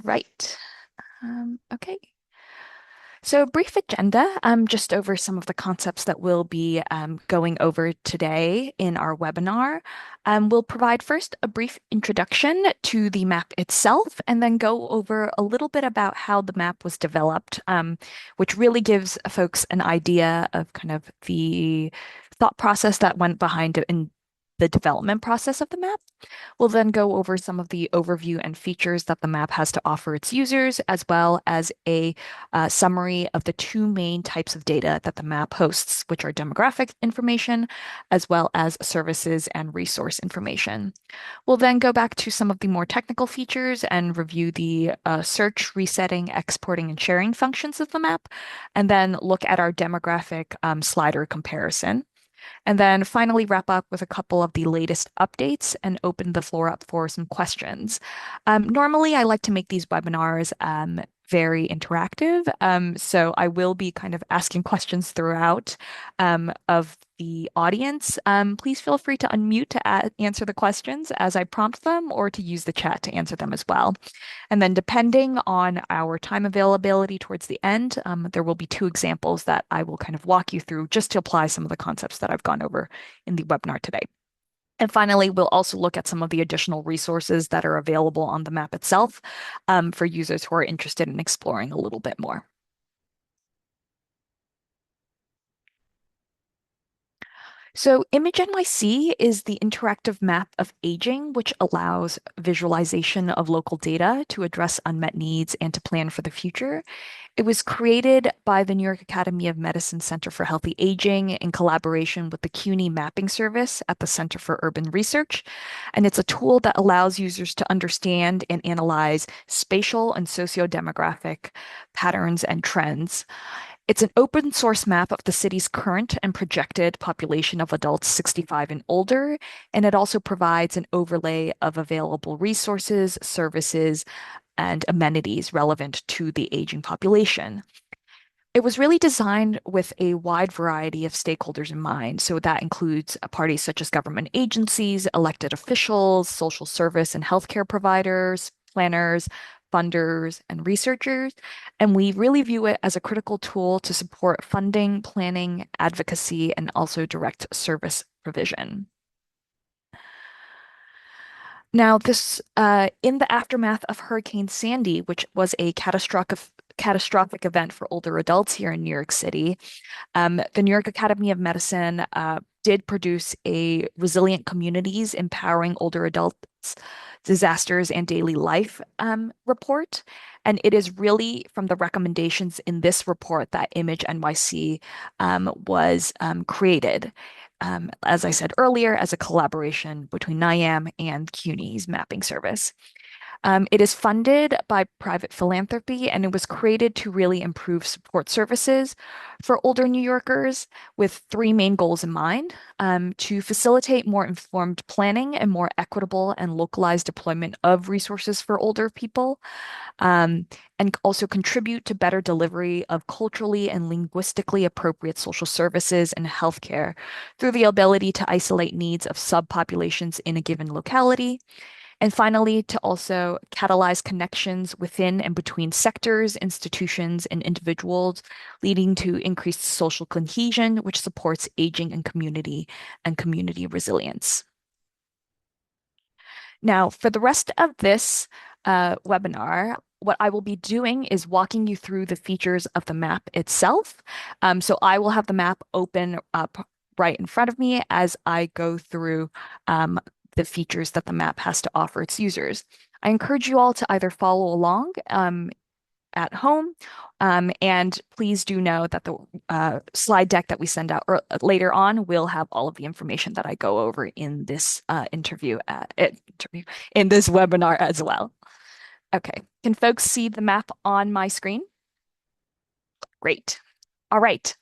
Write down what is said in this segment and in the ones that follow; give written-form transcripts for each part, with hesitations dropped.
right. Okay. So, a brief agenda, just over some of the concepts that we'll be going over today in our webinar. We'll provide first a brief introduction to the map itself, and then go over a little bit about how the map was developed, which really gives folks an idea of kind of the thought process that went behind it in the development process of the map. We'll then go over some of the overview and features that the map has to offer its users, as well as a summary of the two main types of data that the map hosts, which are demographic information, as well as services and resource information. We'll then go back to some of the more technical features and review the search, resetting, exporting, and sharing functions of the map, and then look at our demographic slider comparison. And then finally wrap up with a couple of the latest updates and open the floor up for some questions. Normally, I like to make these webinars very interactive. So I will be kind of asking questions throughout of the audience. Please feel free to unmute to answer the questions as I prompt them, or to use the chat to answer them as well. And then depending on our time availability towards the end, there will be two examples that I will kind of walk you through just to apply some of the concepts that I've gone over in the webinar today. And finally, we'll also look at some of the additional resources that are available on the map itself for users who are interested in exploring a little bit more. So Image NYC is the interactive map of aging, which allows visualization of local data to address unmet needs and to plan for the future. It was created by the New York Academy of Medicine Center for Healthy Aging in collaboration with the CUNY Mapping Service at the Center for Urban Research. And it's a tool that allows users to understand and analyze spatial and socio-demographic patterns and trends. It's an open source map of the city's current and projected population of adults 65 and older, and it also provides an overlay of available resources, services, and amenities relevant to the aging population. It was really designed with a wide variety of stakeholders in mind. So that includes parties such as government agencies, elected officials, social service and healthcare providers, planners, funders, and researchers. And we really view it as a critical tool to support funding, planning, advocacy, and also direct service provision. Now, this in the aftermath of Hurricane Sandy, which was a catastrophic event for older adults here in New York City, the New York Academy of Medicine did produce a Resilient Communities Empowering Older Adults Disasters and Daily Life report. And it is really from the recommendations in this report that Image NYC was created. As I said earlier, as a collaboration between NIAM and CUNY's mapping service. It is funded by private philanthropy, and it was created to really improve support services for older New Yorkers with three main goals in mind: to facilitate more informed planning and more equitable and localized deployment of resources for older people, and also contribute to better delivery of culturally and linguistically appropriate social services and healthcare through the ability to isolate needs of subpopulations in a given locality. And finally, to also catalyze connections within and between sectors, institutions, and individuals, leading to increased social cohesion, which supports aging and community resilience. Now, for the rest of this webinar, what I will be doing is walking you through the features of the map itself. So I will have the map open up right in front of me as I go through the features that the map has to offer its users. I encourage you all to either follow along at home, and please do know that the slide deck that we send out later on will have all of the information that I go over in this in this webinar as well. Okay, can folks see the map on my screen? Great. All right.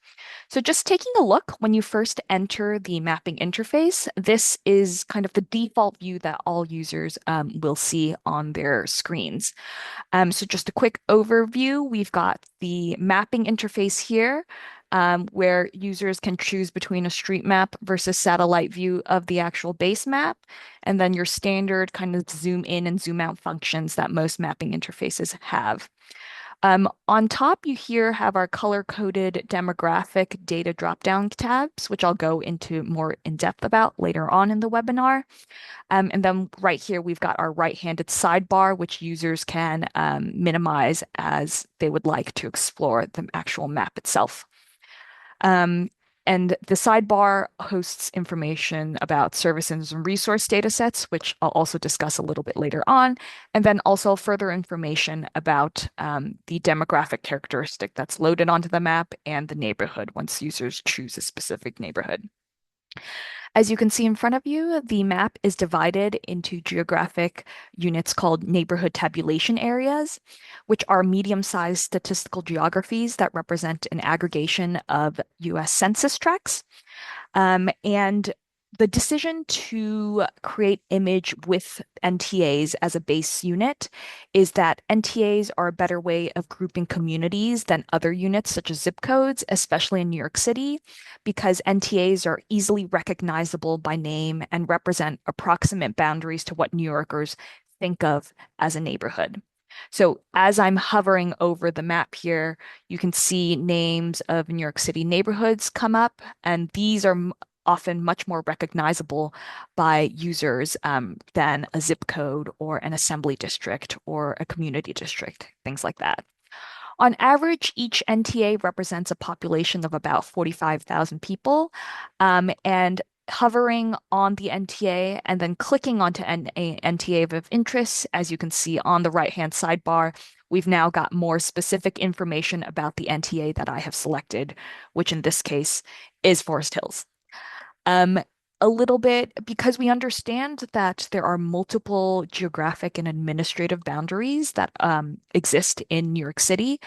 So just taking a look, when you first enter the mapping interface, this is kind of the default view that all users will see on their screens. So just a quick overview, we've got the mapping interface here. where users can choose between a street map versus satellite view of the actual base map, and then your standard kind of zoom in and zoom out functions that most mapping interfaces have. On top, you here have our color-coded demographic data drop-down tabs, which I'll go into more in depth about later on in the webinar. And then right here, we've got our right-handed sidebar, which users can minimize as they would like to explore the actual map itself. Um, and the sidebar hosts information about services and resource data sets, which I'll also discuss a little bit later on, and then also further information about the demographic characteristic that's loaded onto the map and the neighborhood once users choose a specific neighborhood. As you can see in front of you, the map is divided into geographic units called neighborhood tabulation areas, which are medium-sized statistical geographies that represent an aggregation of US Census tracts. And the decision to create image with NTAs as a base unit is that NTAs are a better way of grouping communities than other units such as zip codes, especially in New York City, because NTAs are easily recognizable by name and represent approximate boundaries to what New Yorkers think of as a neighborhood. So as I'm hovering over the map here, you can see names of New York City neighborhoods come up, and these are often much more recognizable by users than a zip code or an assembly district or a community district, things like that. On average, each NTA represents a population of about 45,000 people, and hovering on the NTA and then clicking onto an NTA of interest, as you can see on the right-hand sidebar, we've now got more specific information about the NTA that I have selected, which in this case is Forest Hills. Um, a little bit because we understand that there are multiple geographic and administrative boundaries that exist in New York City.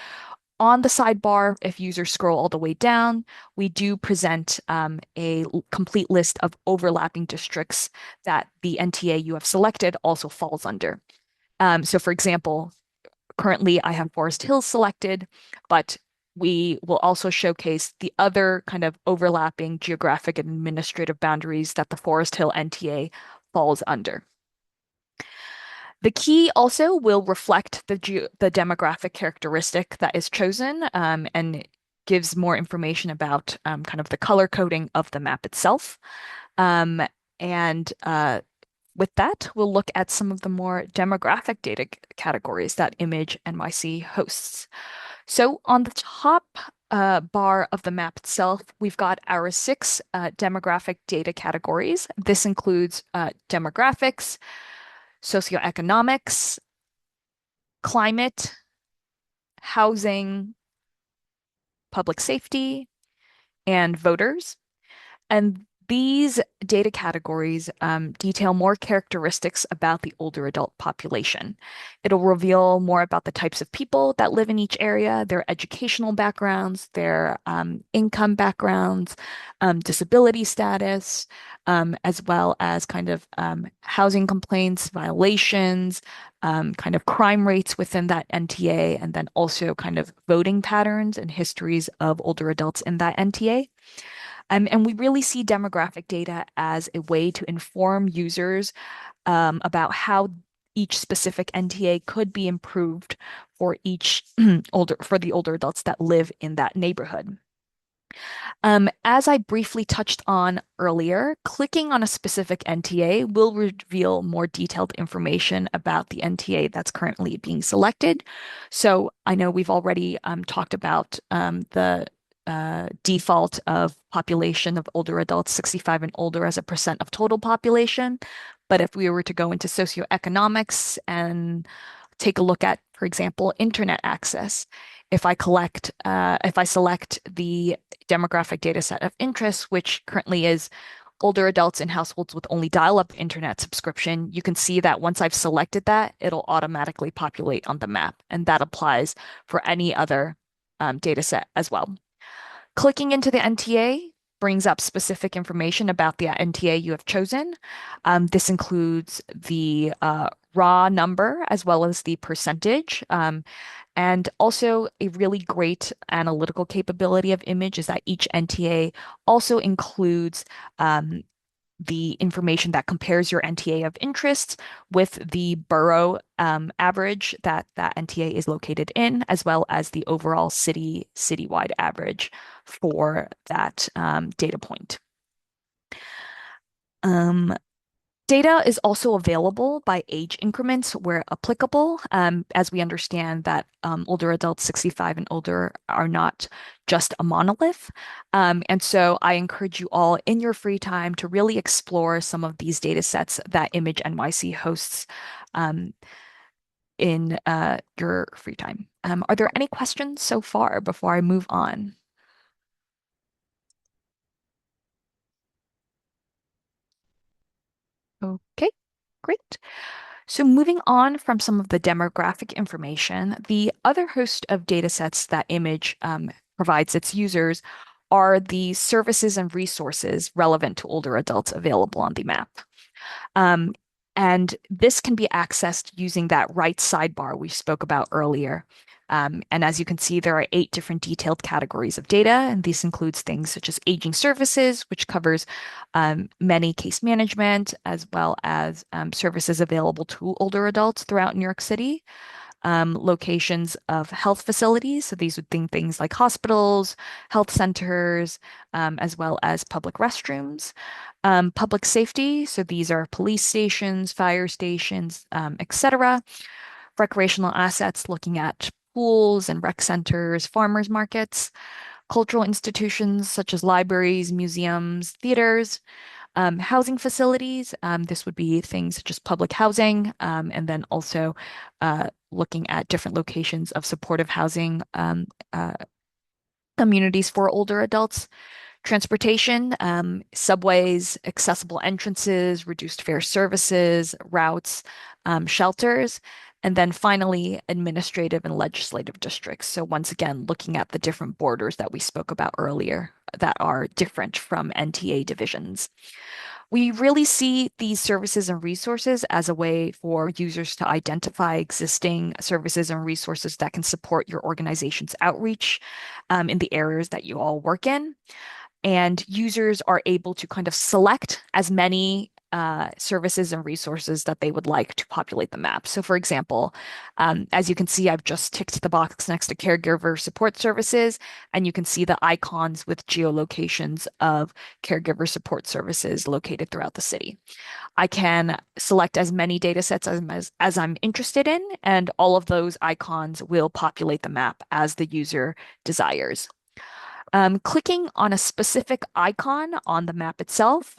On the sidebar, if users scroll all the way down, we do present a complete list of overlapping districts that the NTA you have selected also falls under. So, for example, currently I have Forest Hills selected, but we will also showcase the other kind of overlapping geographic and administrative boundaries that the Forest Hill NTA falls under. The key also will reflect the demographic characteristic that is chosen and gives more information about kind of the color coding of the map itself. And with that, we'll look at some of the more demographic data categories that Image NYC hosts. So on the top bar of the map itself, we've got our six demographic data categories. This includes demographics, socioeconomics, climate, housing, public safety, and voters. And these data categories detail more characteristics about the older adult population. It'll reveal more about the types of people that live in each area, their educational backgrounds, their income backgrounds, disability status, as well as kind of housing complaints, violations, kind of crime rates within that NTA, and then also kind of voting patterns and histories of older adults in that NTA. And we really see demographic data as a way to inform users about how each specific NTA could be improved for each for the older adults that live in that neighborhood. As I briefly touched on earlier, clicking on a specific NTA will reveal more detailed information about the NTA that's currently being selected. So I know we've already talked about the default of population of older adults 65 and older as a percent of total population. But if we were to go into socioeconomics and take a look at, for example, internet access, if I select the demographic data set of interest, which currently is older adults in households with only dial-up internet subscription, you can see that once I've selected that, it'll automatically populate on the map. And that applies for any other data set as well. Clicking into the NTA brings up specific information about the NTA you have chosen. This includes the raw number as well as the percentage. And also, a really great analytical capability of image is that each NTA also includes the information that compares your NTA of interest with the borough average that that NTA is located in, as well as the overall citywide average for that data point. Um, Data is also available by age increments where applicable, as we understand that older adults 65 and older are not just a monolith. And so I encourage you all in your free time to really explore some of these data sets that Image NYC hosts um, in your free time. Are there any questions so far before I move on? Okay, great. So moving on from some of the demographic information, the other host of data sets that Image provides its users are the services and resources relevant to older adults available on the map. Um, and this can be accessed using that right sidebar we spoke about earlier. And as you can see, there are 8 different detailed categories of data, and this includes things such as aging services, which covers many case management, as well as services available to older adults throughout New York City, locations of health facilities. So these would think things like hospitals, health centers, as well as public restrooms. Public safety. So these are police stations, fire stations, etc. Recreational assets, looking at pools and rec centers, farmers markets, cultural institutions such as libraries, museums, theaters, housing facilities. This would be things such as public housing, and then also looking at different locations of supportive housing uh, communities for older adults. Transportation, subways, accessible entrances, reduced fare services, routes, shelters, and then finally, administrative and legislative districts. So once again, looking at the different borders that we spoke about earlier that are different from NTA divisions. We really see these services and resources as a way for users to identify existing services and resources that can support your organization's outreach in the areas that you all work in, and users are able to kind of select as many services and resources that they would like to populate the map. So, for example, as you can see, I've just ticked the box next to caregiver support services, and you can see the icons with geolocations of caregiver support services located throughout the city. I can select as many data sets as I'm interested in, and all of those icons will populate the map as the user desires. Clicking on a specific icon on the map itself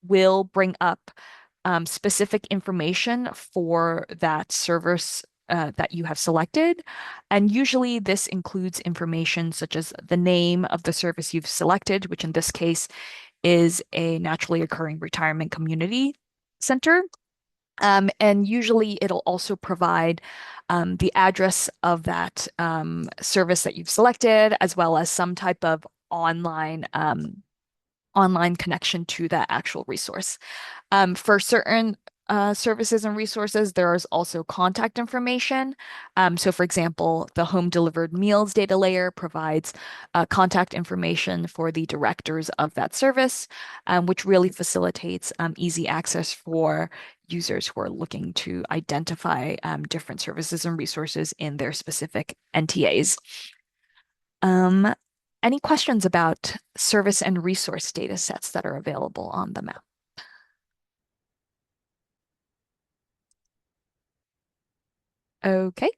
will bring up specific information for that service that you have selected. And usually this includes information such as the name of the service you've selected, which in this case is a naturally occurring retirement community center. And usually it'll also provide the address of that service that you've selected, as well as some type of online connection to that actual resource. For certain services and resources, there is also contact information. So, for example, the home delivered meals data layer provides contact information for the directors of that service, which really facilitates easy access for users who are looking to identify different services and resources in their specific NTAs. Um, any questions about service and resource data sets that are available on the map? Okay,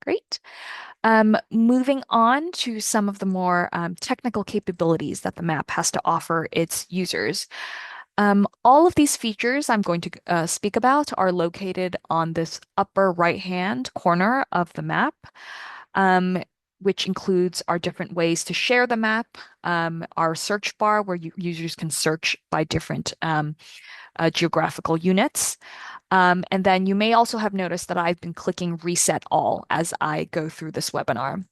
great. Moving on to some of the more technical capabilities that the map has to offer its users. All of these features I'm going to speak about are located on this upper right-hand corner of the map, um, which includes our different ways to share the map, our search bar where users can search by different geographical units, And then you may also have noticed that I've been clicking Reset All as I go through this webinar.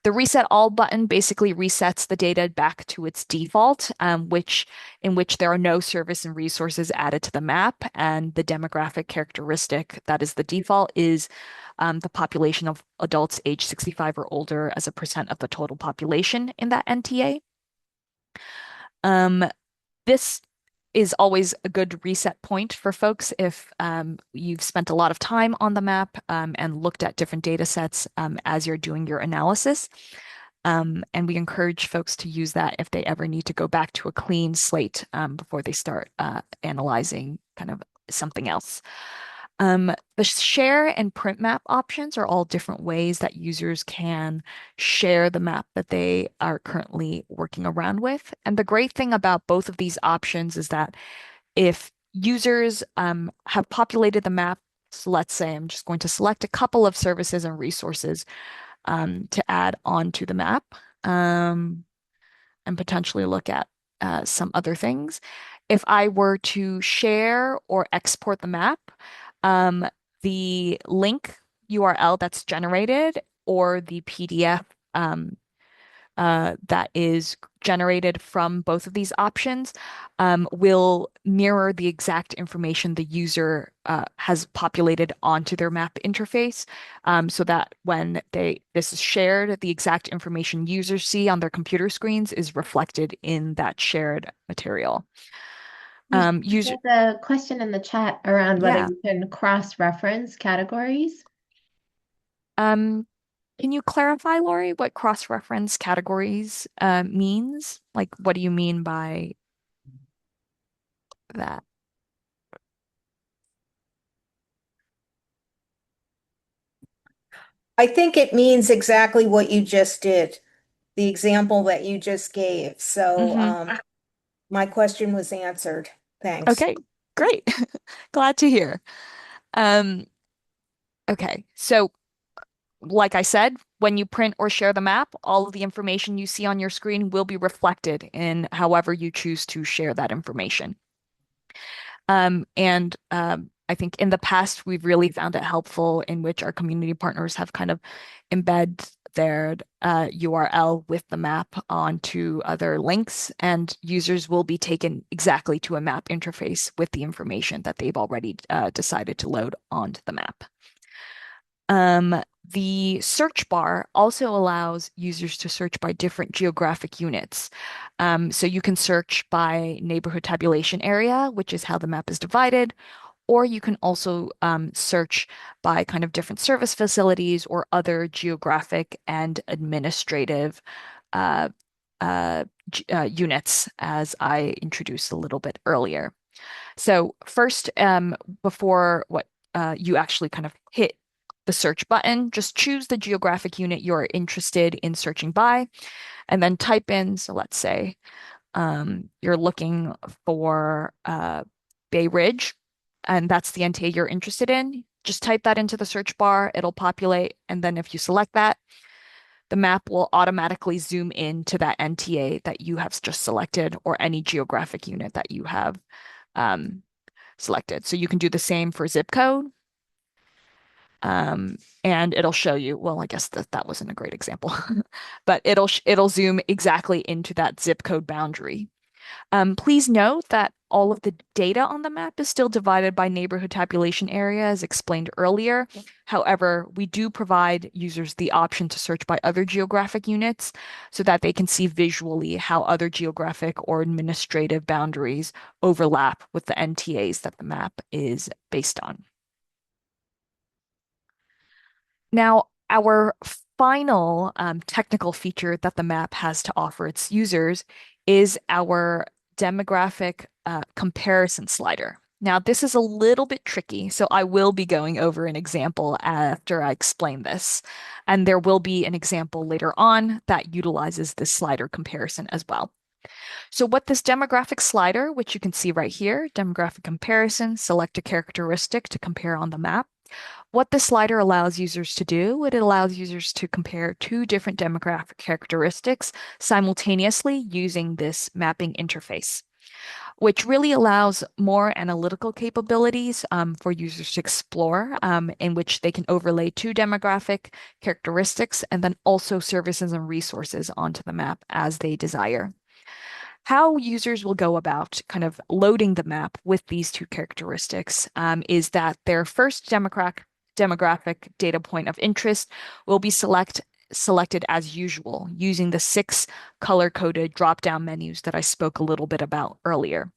The Reset All button basically resets the data back to its default, in which there are no service and resources added to the map, and the demographic characteristic that is the default is the population of adults age 65 or older as a percent of the total population in that NTA. Um, this is always a good reset point for folks if you've spent a lot of time on the map and looked at different data sets as you're doing your analysis. And we encourage folks to use that if they ever need to go back to a clean slate before they start analyzing kind of something else. The share and print map options are all different ways that users can share the map that they are currently working around with. And the great thing about both of these options is that if users have populated the map, so let's say I'm just going to select a couple of services and resources to add onto the map um, and potentially look at some other things. If I were to share or export the map, um, the link URL that's generated or the PDF that is generated from both of these options will mirror the exact information the user has populated onto their map interface, so that when this is shared, the exact information users see on their computer screens is reflected in that shared material. User, There's a question in the chat around whether yeah. you can cross-reference categories. Um, can you clarify, Lori, what cross-reference categories means? Like, what do you mean by that? I think it means exactly what you just did, the example that you just gave. So Hmm. my question was answered. Thanks. Okay, great. Glad to hear. Um, okay, so like I said, when you print or share the map, all of the information you see on your screen will be reflected in however you choose to share that information. And I think in the past, we've really found it helpful in which our community partners have kind of embed their URL with the map onto other links, and users will be taken exactly to a map interface with the information that they've already decided to load onto the map. The search bar also allows users to search by different geographic units. So you can search by neighborhood tabulation area, which is how the map is divided, or you can also search by kind of different service facilities or other geographic and administrative uh, units, as I introduced a little bit earlier. So first, before you actually kind of hit the search button, just choose the geographic unit you're interested in searching by, and then type in, so let's say you're looking for Bay Ridge, and that's the NTA you're interested in. Just type that into the search bar, it'll populate, and then if you select that, the map will automatically zoom in to that NTA that you have just selected or any geographic unit that you have um, selected. So you can do the same for zip code. And it'll show you, well, I guess that wasn't a great example, but it'll zoom exactly into that zip code boundary. Please note that all of the data on the map is still divided by neighborhood tabulation area, as explained earlier. However, we do provide users the option to search by other geographic units so that they can see visually how other geographic or administrative boundaries overlap with the NTAs that the map is based on. Now, our final technical feature that the map has to offer its users is our demographic comparison slider. Now, this is a little bit tricky, so I will be going over an example after I explain this. And there will be an example later on that utilizes this slider comparison as well. So what this demographic slider, which you can see right here, demographic comparison, select a characteristic to compare on the map. What this slider allows users to do, it allows users to compare two different demographic characteristics simultaneously using this mapping interface. which really allows more analytical capabilities for users to explore, in which they can overlay two demographic characteristics and then also services and resources onto the map as they desire. How users will go about kind of loading the map with these two characteristics is that their first demographic data point of interest will be selected as usual using the six color-coded drop-down menus that I spoke a little bit about earlier.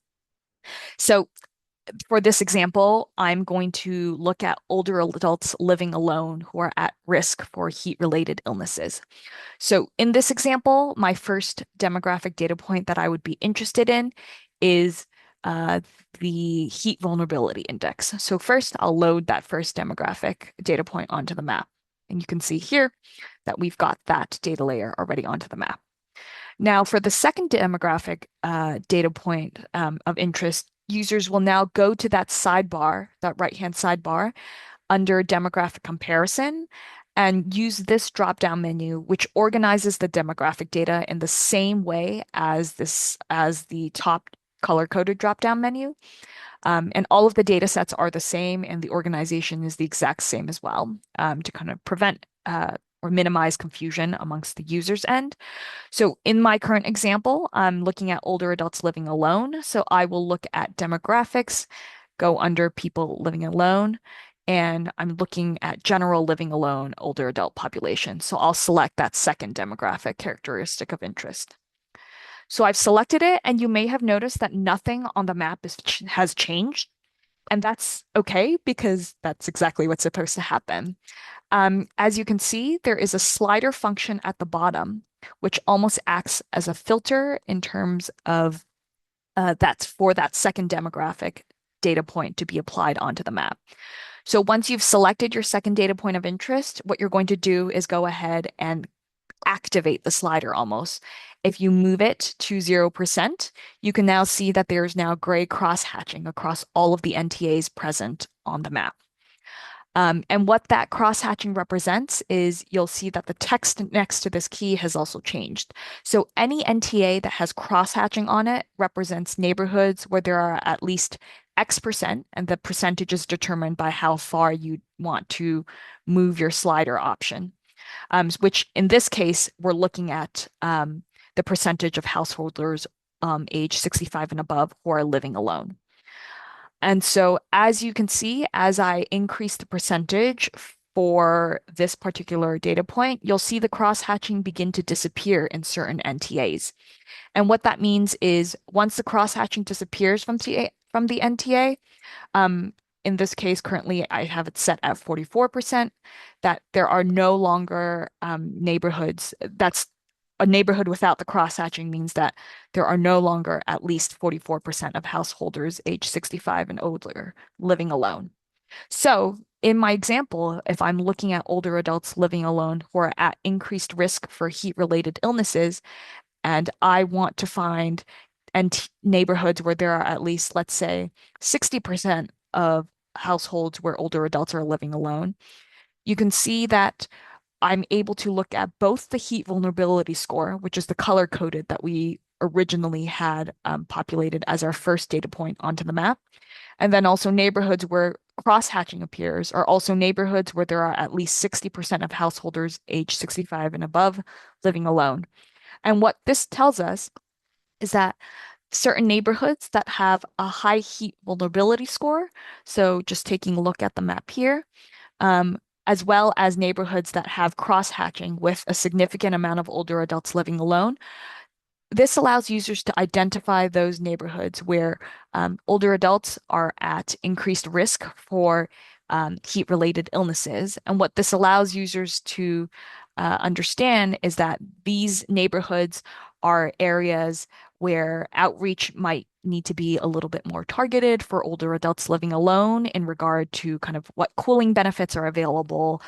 So for this example, I'm going to look at older adults living alone who are at risk for heat-related illnesses. So in this example, my first demographic data point that I would be interested in is uh, the heat vulnerability index. So first, I'll load that first demographic data point onto the map. And you can see here that we've got that data layer already onto the map. Now, for the second demographic data point of interest, users will now go to that sidebar, that right-hand sidebar, under demographic comparison and use this drop-down menu, which organizes the demographic data in the same way as the top color-coded drop-down menu. And all of the data sets are the same, and the organization is the exact same as well, to kind of prevent or minimize confusion amongst the user's end. So in my current example, I'm looking at older adults living alone. So I will look at demographics, go under people living alone, and I'm looking at general living alone older adult population. So I'll select that second demographic characteristic of interest. So I've selected it, and you may have noticed that nothing on the map has changed. And that's okay because that's exactly what's supposed to happen. As you can see, there is a slider function at the bottom, which almost acts as a filter in terms of that's for that second demographic data point to be applied onto the map. So once you've selected your second data point of interest, what you're going to do is go ahead and activate the slider almost. If you move it to 0%, you can now see that there's now gray cross-hatching across all of the NTAs present on the map. And what that cross-hatching represents is you'll see that the text next to this key has also changed. So any NTA that has cross-hatching on it represents neighborhoods where there are at least X%, and the percentage is determined by how far you want to move your slider option, which in this case, we're looking at the percentage of householders age 65 and above who are living alone. And so as you can see, as I increase the percentage for this particular data point, you'll see the cross-hatching begin to disappear in certain NTAs. And what that means is once the cross-hatching disappears from the NTA, in this case, currently I have it set at 44%, that there are no longer neighborhoods. That's a neighborhood without the cross-hatching means that there are no longer at least 44% of householders age 65 and older living alone. So in my example, if I'm looking at older adults living alone who are at increased risk for heat-related illnesses, and I want to find neighborhoods where there are at least, let's say, 60% of households where older adults are living alone, you can see that I'm able to look at both the heat vulnerability score, which is the color coded that we originally had populated as our first data point onto the map, and then also neighborhoods where cross-hatching appears are also neighborhoods where there are at least 60% of householders age 65 and above living alone. And what this tells us is that certain neighborhoods that have a high heat vulnerability score, so just taking a look at the map here, um, as well as neighborhoods that have cross-hatching with a significant amount of older adults living alone. This allows users to identify those neighborhoods where older adults are at increased risk for heat-related illnesses. And what this allows users to understand is that these neighborhoods are areas where outreach might need to be a little bit more targeted for older adults living alone in regard to kind of what cooling benefits are available,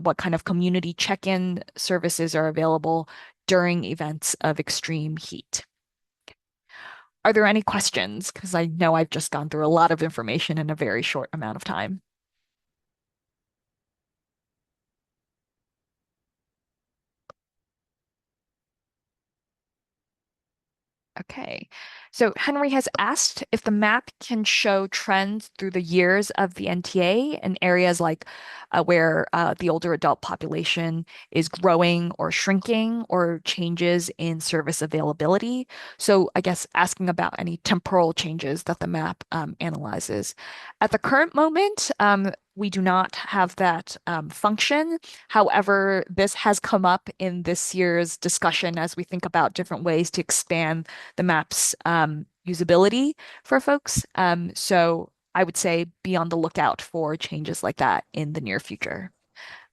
what kind of community check-in services are available during events of extreme heat. Are there any questions? Because I know I've just gone through a lot of information in a very short amount of time. Okay. So Henry has asked if the map can show trends through the years of the NTA in areas like where the older adult population is growing or shrinking or changes in service availability. So I guess asking about any temporal changes that the map analyzes. At the current moment, we do not have that function. However, this has come up in this year's discussion as we think about different ways to expand the map's usability for folks. So I would say be on the lookout for changes like that in the near future.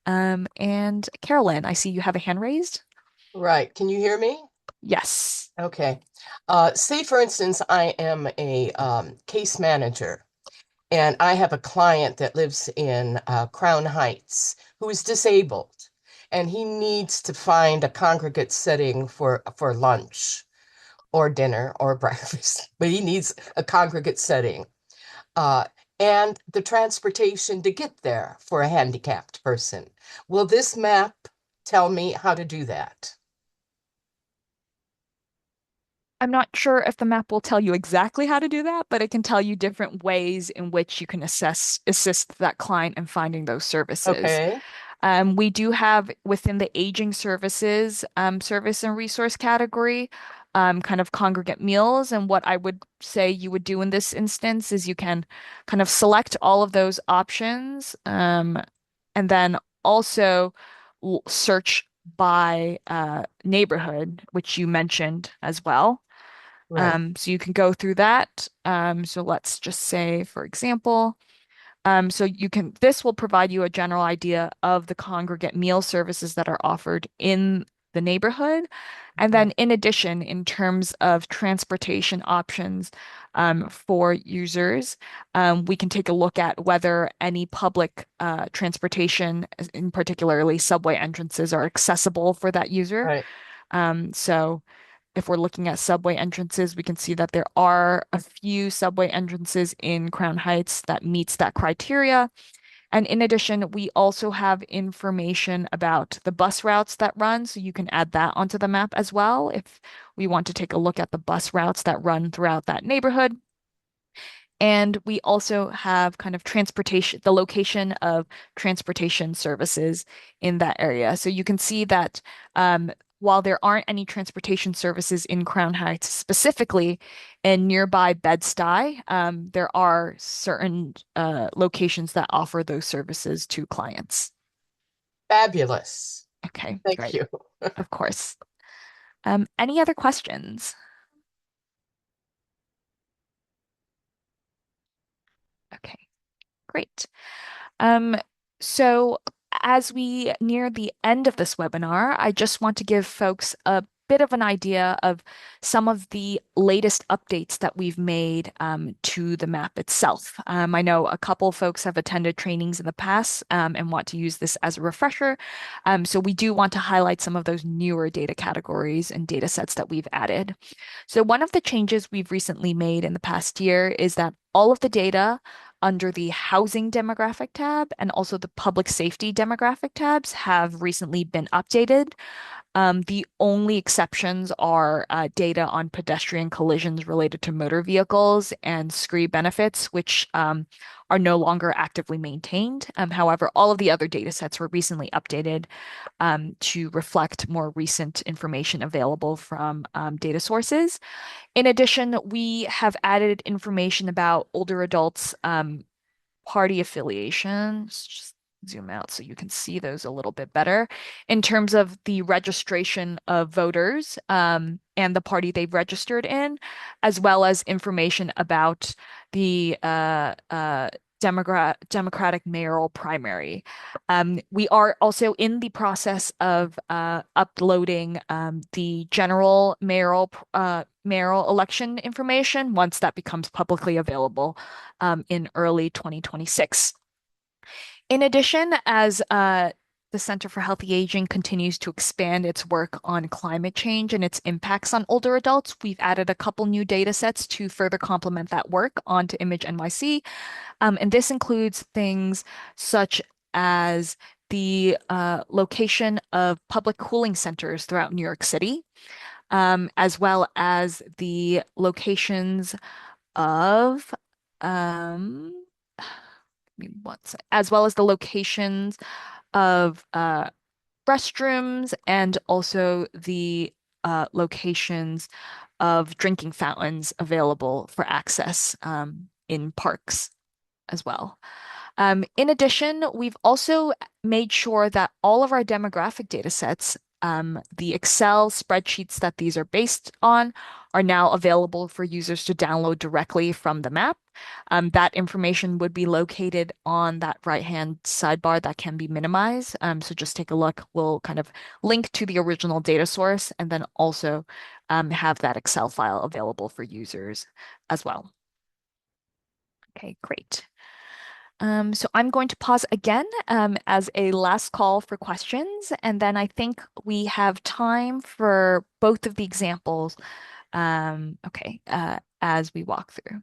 And Carolyn, I see you have a hand raised. Right. Can you hear me? Yes. Okay. Say, for instance, I am a case manager and I have a client that lives in Crown Heights who is disabled and he needs to find a congregate setting for lunch or dinner or breakfast, but he needs a congregate setting. Uh, and the transportation to get there for a handicapped person. Will this map tell me how to do that? I'm not sure if the map will tell you exactly how to do that, but it can tell you different ways in which you can assist that client in finding those services. Okay. We do have within the aging services service and resource category, kind of congregate meals. And what I would say you would do in this instance is you can kind of select all of those options, and then also search by neighborhood, which you mentioned as well. Right. So you can go through that. So let's just say, for example, so this will provide you a general idea of the congregate meal services that are offered in the neighborhood. And Okay. then in addition, in terms of transportation options for users, we can take a look at whether any public transportation, in particularly subway entrances, are accessible for that user. Right. So if we're looking at subway entrances, we can see that there are a few subway entrances in Crown Heights that meets that criteria. And in addition, we also have information about the bus routes that run, so you can add that onto the map as well if we want to take a look at the bus routes that run throughout that neighborhood. And we also have kind of transportation, the location of transportation services in that area. So you can see that while there aren't any transportation services in Crown Heights specifically, in nearby Bed-Stuy, there are certain locations that offer those services to clients. Fabulous. Okay, Thank great. you. Of course. Any other questions? Okay, great. Um, so as we near the end of this webinar, I just want to give folks a bit of an idea of some of the latest updates that we've made to the map itself. I know a couple folks have attended trainings in the past and want to use this as a refresher. So we do want to highlight some of those newer data categories and data sets that we've added. So one of the changes we've recently made in the past year is that all of the data under the housing demographic tab and also the public safety demographic tabs have recently been updated. The only exceptions are data on pedestrian collisions related to motor vehicles and scree benefits, which are no longer actively maintained. However, all of the other data sets were recently updated to reflect more recent information available from data sources. In addition, we have added information about older adults party affiliations. Just zoom out so you can see those a little bit better in terms of the registration of voters and the party they've registered in, as well as information about the Democratic mayoral primary. We are also in the process of uploading the general mayoral election information once that becomes publicly available in early 2026. In addition, as the Center for Healthy Aging continues to expand its work on climate change and its impacts on older adults, we've added a couple new data sets to further complement that work onto Image NYC. And this includes things such as the location of public cooling centers throughout New York City, as well as the locations of um give me one sec. As well as the locations of restrooms and also the locations of drinking fountains available for access in parks as well. In addition, we've also made sure that all of our demographic data sets, the Excel spreadsheets that these are based on, are now available for users to download directly from the map. That information would be located on that right-hand sidebar that can be minimized. So just take a look. We'll kind of link to the original data source and then also have that Excel file available for users as well. Okay, great. So I'm going to pause again as a last call for questions, and then I think we have time for both of the examples, as we walk through.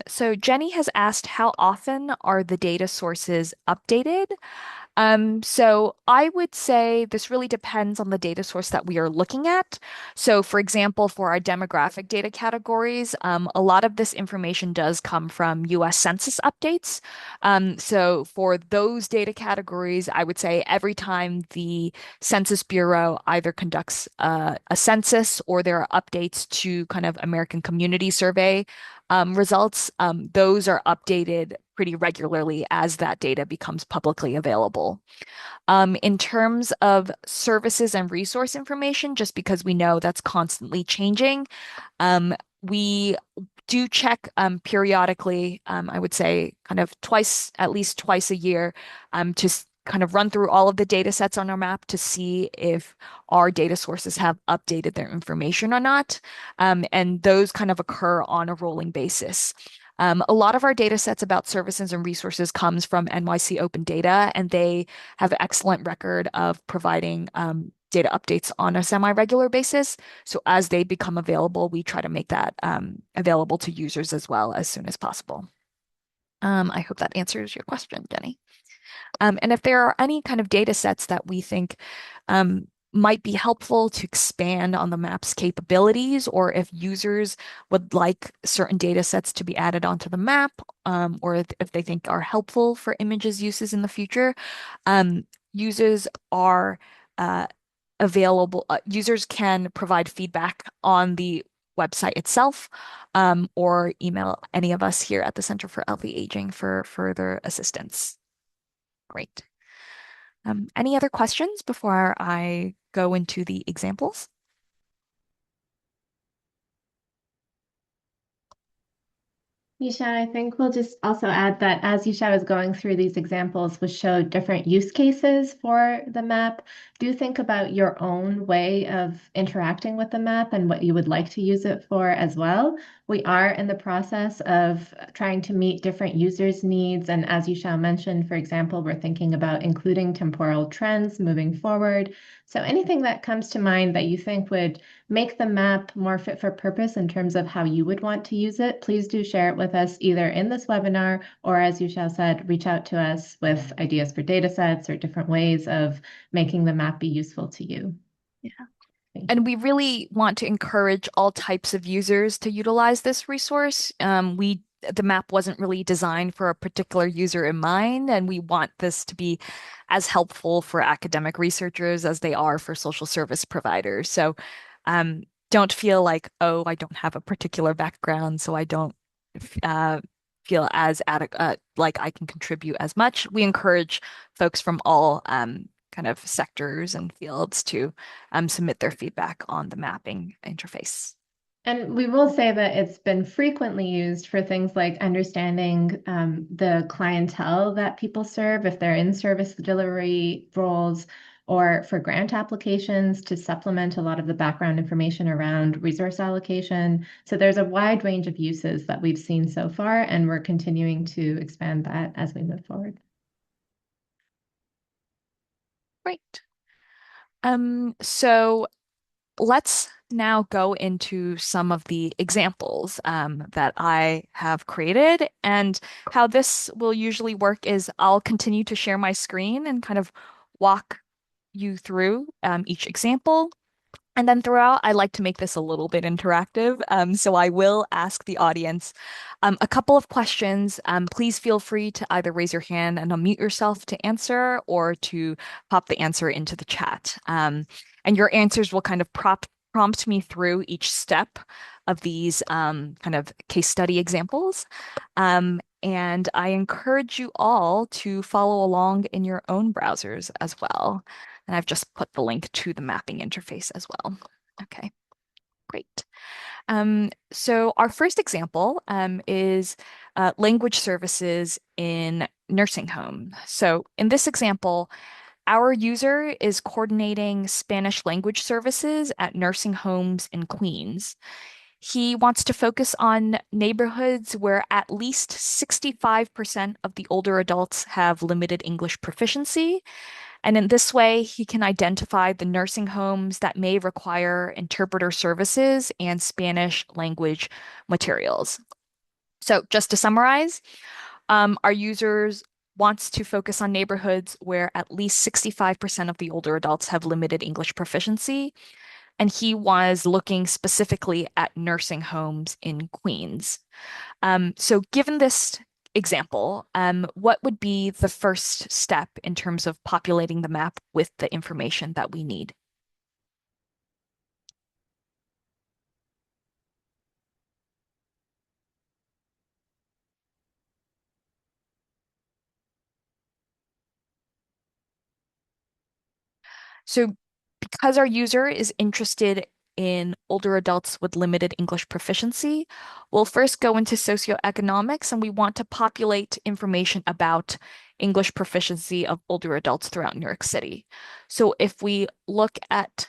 So Jenny has asked, how often are the data sources updated? So I would say this really depends on the data source that we are looking at. So, for example, for our demographic data categories, a lot of this information does come from US Census updates. So, for those data categories, I would say every time the Census Bureau either conducts a census or there are updates to kind of American Community Survey results, those are updated pretty regularly as that data becomes publicly available. In terms of services and resource information, just because we know that's constantly changing, we do check periodically, I would say kind of twice, at least twice a year, to kind of run through all of the data sets on our map to see if our data sources have updated their information or not. And those kind of occur on a rolling basis. A lot of our data sets about services and resources comes from NYC Open Data, and they have an excellent record of providing data updates on a semi-regular basis. So as they become available, we try to make that available to users as well as soon as possible. I hope that answers your question, Jenny. And if there are any kind of data sets that we think might be helpful to expand on the map's capabilities, or if users would like certain data sets to be added onto the map, or if they think are helpful for images uses in the future, users are available. Users can provide feedback on the website itself, or email any of us here at the Center for Healthy Aging for further assistance. Great. Any other questions before I go into the examples? Yisha, I think we'll just also add that as Yisha was going through these examples, which showed different use cases for the map, do think about your own way of interacting with the map and what you would like to use it for as well. We are in the process of trying to meet different users' needs. And as Yisha mentioned, for example, we're thinking about including temporal trends moving forward. So anything that comes to mind that you think would make the map more fit for purpose in terms of how you would want to use it, please do share it with us either in this webinar or, as Yushao said, reach out to us with ideas for data sets or different ways of making the map be useful to you. Yeah. Thank And you. we really want to encourage all types of users to utilize this resource. The map wasn't really designed for a particular user in mind, and we want this to be as helpful for academic researchers as they are for social service providers. So don't feel like, oh, I don't have a particular background, so I don't uh, feel as like I can contribute as much. We encourage folks from all kind of sectors and fields to submit their feedback on the mapping interface. And we will say that it's been frequently used for things like understanding the clientele that people serve if they're in service delivery roles, or for grant applications to supplement a lot of the background information around resource allocation. So there's a wide range of uses that we've seen so far, and we're continuing to expand that as we move forward. Great. So let's now go into some of the examples that I have created. And how this will usually work is I'll continue to share my screen and kind of walk you through each example. And then throughout, I like to make this a little bit interactive. So I will ask the audience a couple of questions. Please feel free to either raise your hand and unmute yourself to answer or to pop the answer into the chat. And your answers will kind of prompt me through each step of these kind of case study examples. And I encourage you all to follow along in your own browsers as well. And I've just put the link to the mapping interface as well. Okay, great. So our first example is language services in nursing home. So in this example, our user is coordinating Spanish language services at nursing homes in Queens. He wants to focus on neighborhoods where at least 65% of the older adults have limited English proficiency. And in this way, he can identify the nursing homes that may require interpreter services and Spanish language materials. So, just to summarize, our users wants to focus on neighborhoods where at least 65% of the older adults have limited English proficiency, and he was looking specifically at nursing homes in Queens. So given this example, what would be the first step in terms of populating the map with the information that we need? So because our user is interested in older adults with limited English proficiency, we'll first go into socioeconomics and we want to populate information about English proficiency of older adults throughout New York City. So if we look at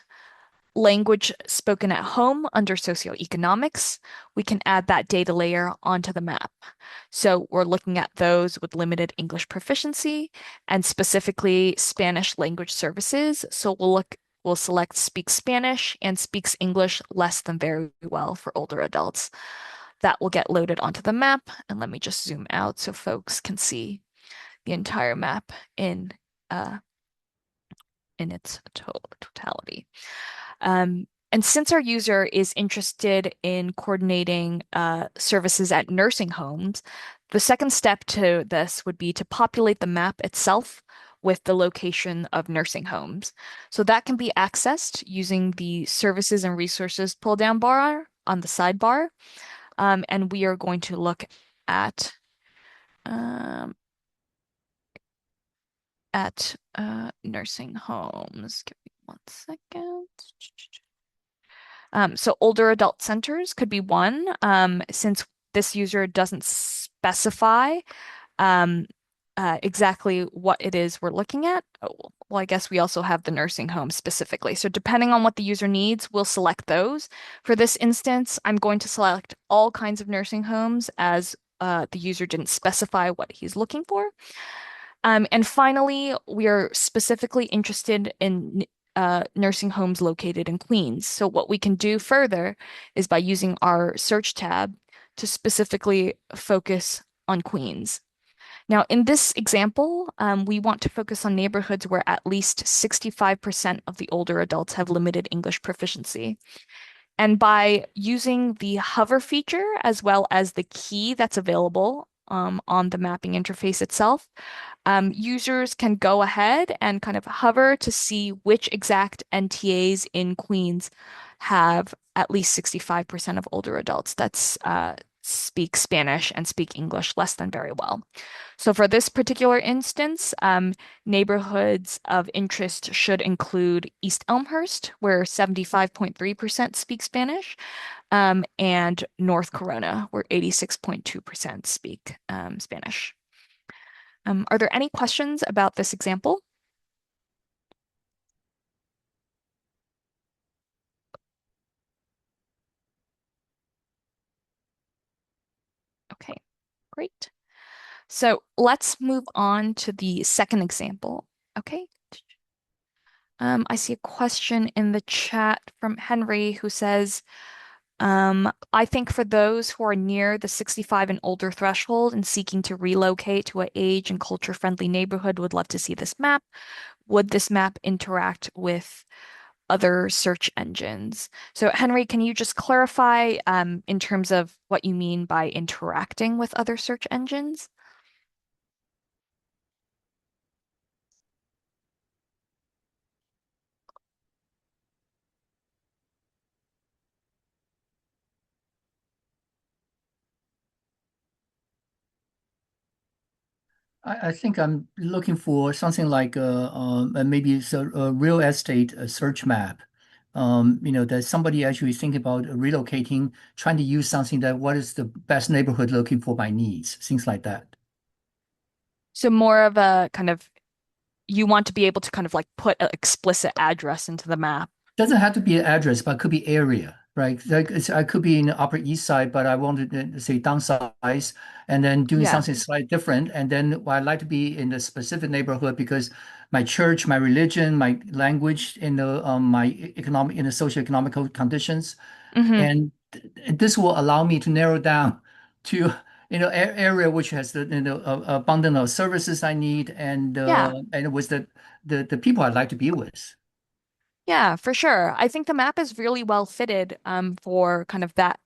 language spoken at home under socioeconomics, we can add that data layer onto the map. So we're looking at those with limited English proficiency and specifically Spanish language services. So we'll select speaks Spanish and speaks English less than very well for older adults. That will get loaded onto the map. And let me just zoom out so folks can see the entire map uh, in its totality. And since our user is interested in coordinating services at nursing homes, the second step to this would be to populate the map itself with the location of nursing homes. So that can be accessed using the services and resources pull down bar on the sidebar. And we are going to look at um, nursing homes. Give me 1 second. So older adult centers could be one, since this user doesn't specify um, exactly what it is we're looking at. Oh, well, I guess we also have the nursing home specifically. So depending on what the user needs, we'll select those. For this instance, I'm going to select all kinds of nursing homes as the user didn't specify what he's looking for. And finally, we are specifically interested in nursing homes located in Queens. So what we can do further is by using our search tab to specifically focus on Queens. Now, in this example, we want to focus on neighborhoods where at least 65% of the older adults have limited English proficiency. And by using the hover feature as well as the key that's available on the mapping interface itself, users can go ahead and kind of hover to see which exact NTAs in Queens have at least 65% of older adults that speak Spanish and speak English less than very well. So for this particular instance, neighborhoods of interest should include East Elmhurst, where 75.3% speak Spanish, and North Corona, where 86.2% speak Spanish. Are there any questions about this example? Okay, great. So let's move on to the second example. Okay. I see a question in the chat from Henry who says, I think for those who are near the 65 and older threshold and seeking to relocate to an age and culture friendly neighborhood would love to see this map. Would this map interact with other search engines. So, Henry, can you just clarify in terms of what you mean by interacting with other search engines? I think I'm looking for something like maybe it's a real estate search map. That somebody actually think about relocating, trying to use something that what is the best neighborhood looking for my needs, things like that. So, more of a kind of you want to be able to kind of like put an explicit address into the map. Doesn't have to be an address, but it could be area, right? Like I could be in the Upper East Side, but I wanted to say downsize and then doing Yeah. something slightly different. And then well, I'd like to be in the specific neighborhood because my church, my religion, my language, my economic in the socio-economical conditions, Hmm. and this will allow me to narrow down to area which has the abundant of services I need Yeah. and with the people I'd like to be with. Yeah, for sure. I think the map is really well fitted for kind of that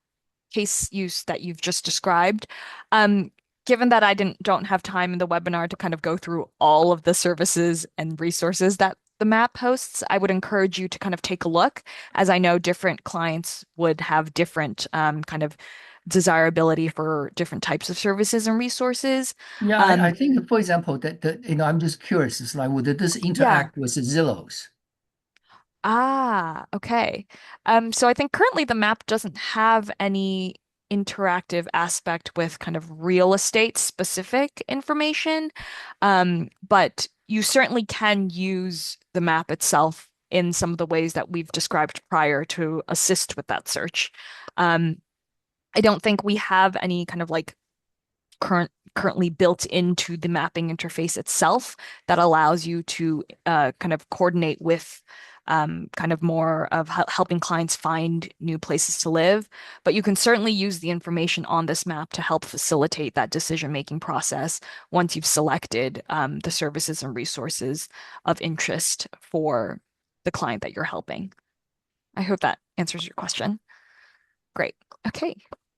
case use that you've just described. Um, Given that I don't have time in the webinar to kind of go through all of the services and resources that the map hosts, I would encourage you to kind of take a look, as I know different clients would have different kind of desirability for different types of services and resources. Yeah, I Um, think, for example, I'm just curious. It's like, would this yeah. interact with Zillow's? Ah, okay. So I think currently the map doesn't have any interactive aspect with kind of real estate specific information. But you certainly can use the map itself in some of the ways that we've described prior to assist with that search. Um, I don't think we have any kind of like currently built into the mapping interface itself that allows you to kind of coordinate with kind of more of helping clients find new places to live. But you can certainly use the information on this map to help facilitate that decision-making process once you've selected the services and resources of interest for the client that you're helping. I hope that answers your question. Great. Okay,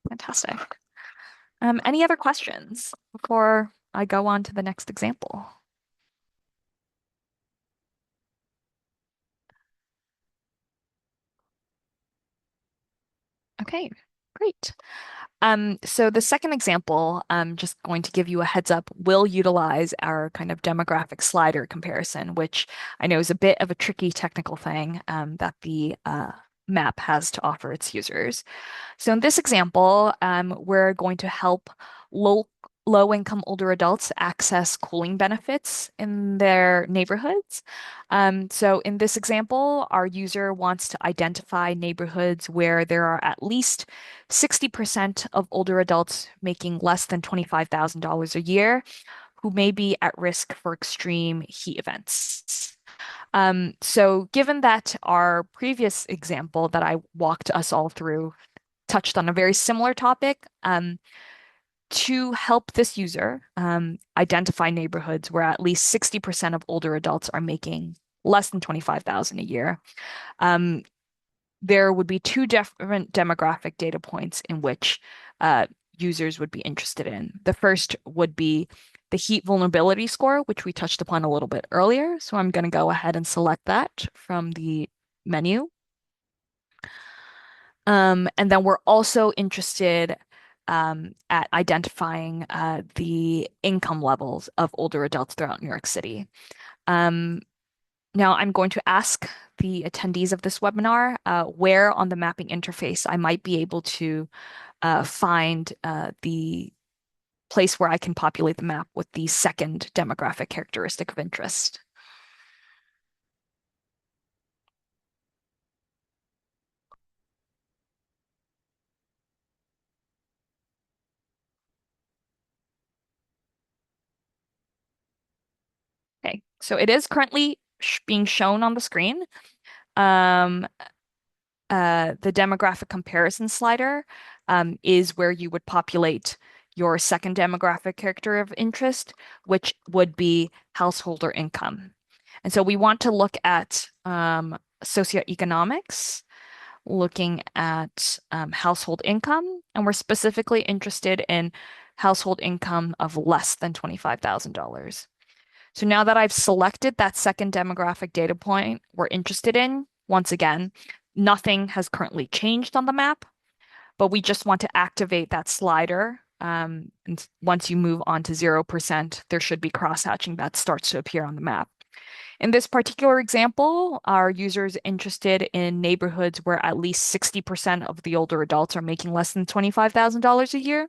fantastic. Any other questions before I go on to the next example? Okay, great. So the second example, I'm just going to give you a heads up, will utilize our kind of demographic slider comparison, which I know is a bit of a tricky technical thing that the map has to offer its users. So in this example, we're going to help low-income older adults access cooling benefits in their neighborhoods. So in this example, our user wants to identify neighborhoods where there are at least 60% of older adults making less than $25,000 a year who may be at risk for extreme heat events. So given that our previous example that I walked us all through touched on a very similar topic, to help this user identify neighborhoods where at least 60% of older adults are making less than 25,000 a year. Um, there would be two different demographic data points in which users would be interested in. The first would be the heat vulnerability score, which we touched upon a little bit earlier. So I'm going to go ahead and select that from the menu. And then we're also interested at identifying the income levels of older adults throughout New York City. Um, Now, I'm going to ask the attendees of this webinar where on the mapping interface I might be able to find the place where I can populate the map with the second demographic characteristic of interest. Okay, so it is currently being shown on the screen. Um, the demographic comparison slider is where you would populate your second demographic character of interest, which would be household or income. And so we want to look at socioeconomics, looking at household income, and we're specifically interested in household income of less than $25,000. So now that I've selected that second demographic data point we're interested in, once again, nothing has currently changed on the map, but we just want to activate that slider. And once you move on to 0%, there should be crosshatching that starts to appear on the map. In this particular example, our user is interested in neighborhoods where at least 60% of the older adults are making less than $25,000 a year.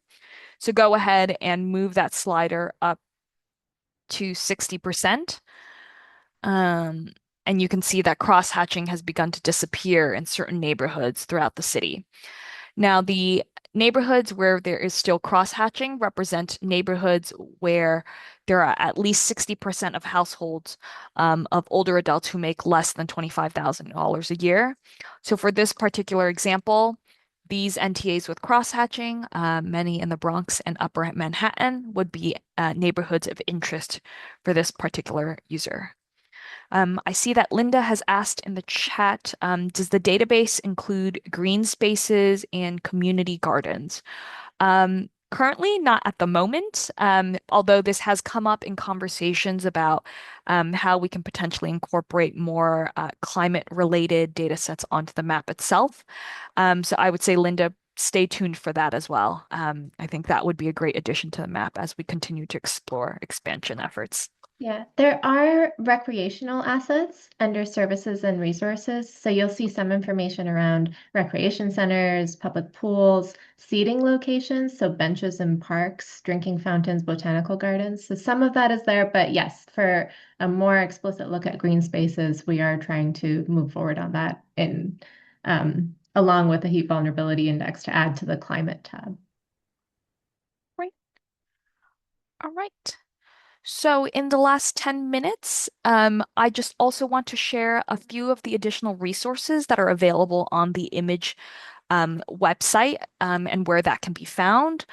So go ahead and move that slider up to 60%. Um, and you can see that crosshatching has begun to disappear in certain neighborhoods throughout the city. Now, the neighborhoods where there is still crosshatching represent neighborhoods where there are at least 60% of households of older adults who make less than $25,000 a year. So for this particular example, these NTAs with crosshatching, many in the Bronx and Upper Manhattan, would be neighborhoods of interest for this particular user. I see that Linda has asked in the chat, does the database include green spaces and community gardens? Currently, not at the moment, although this has come up in conversations about how we can potentially incorporate more climate-related data sets onto the map itself. So I would say, Linda, stay tuned for that as well. I think that would be a great addition to the map as we continue to explore expansion efforts. Yeah, there are recreational assets under services and resources. So you'll see some information around recreation centers, public pools, seating locations, so benches in parks, drinking fountains, botanical gardens. So some of that is there, but yes, for a more explicit look at green spaces, we are trying to move forward on that in along with the heat vulnerability index to add to the climate tab. Right. All right. So in the last 10 minutes, I just also want to share a few of the additional resources that are available on the image website and where that can be found.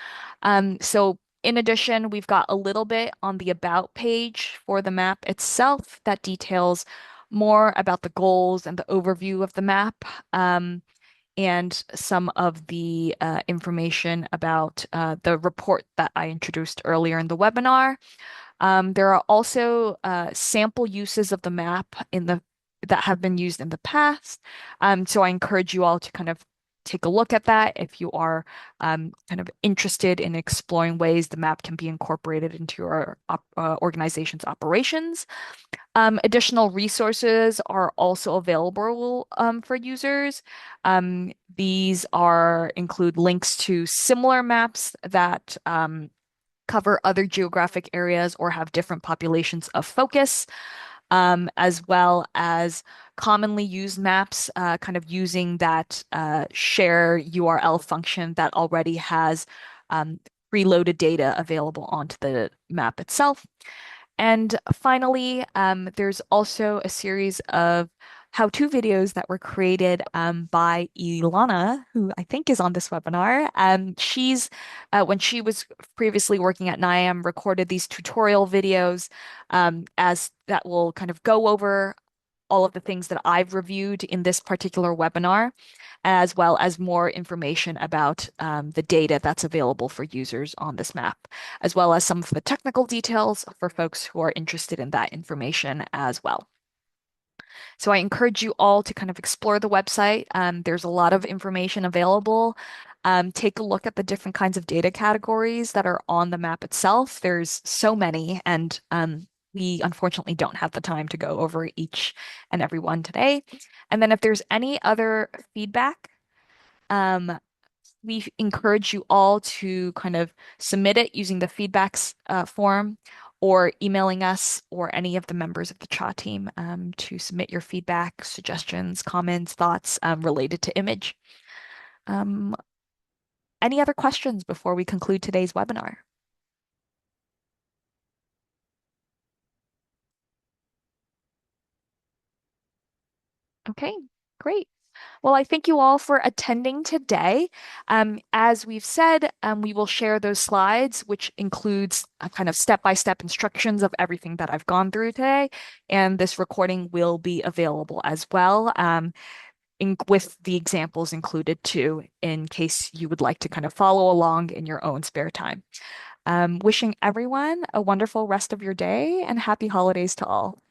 So in addition, we've got a little bit on the About page for the map itself that details more about the goals and the overview of the map. And some of the information about the report that I introduced earlier in the webinar. There are also sample uses of the map that have been used in the past. So I encourage you all to kind of take a look at that if you are kind of interested in exploring ways the map can be incorporated into your organization's operations. Additional resources are also available for users. These include links to similar maps that cover other geographic areas or have different populations of focus, as well as commonly used maps, kind of using that share URL function that already has preloaded data available onto the map itself. And finally, there's also a series of how-to videos that were created by Ilana, who I think is on this webinar. When she was previously working at NIAM, recorded these tutorial videos as that will kind of go over all of the things that I've reviewed in this particular webinar, as well as more information about the data that's available for users on this map, as well as some of the technical details for folks who are interested in that information as well. So I encourage you all to kind of explore the website. There's a lot of information available. Take a look at the different kinds of data categories that are on the map itself. There's so many, and we unfortunately don't have the time to go over each and every one today. And then if there's any other feedback, um, we encourage you all to kind of submit it using the feedbacks form or emailing us or any of the members of the chat team to submit your feedback, suggestions, comments, thoughts related to image. Um, any other questions before we conclude today's webinar? Okay, great. Well, I thank you all for attending today. As we've said, we will share those slides, which includes a kind of step-by-step instructions of everything that I've gone through today. And this recording will be available as well, with the examples included too, in case you would like to kind of follow along in your own spare time. Wishing everyone a wonderful rest of your day and happy holidays to all.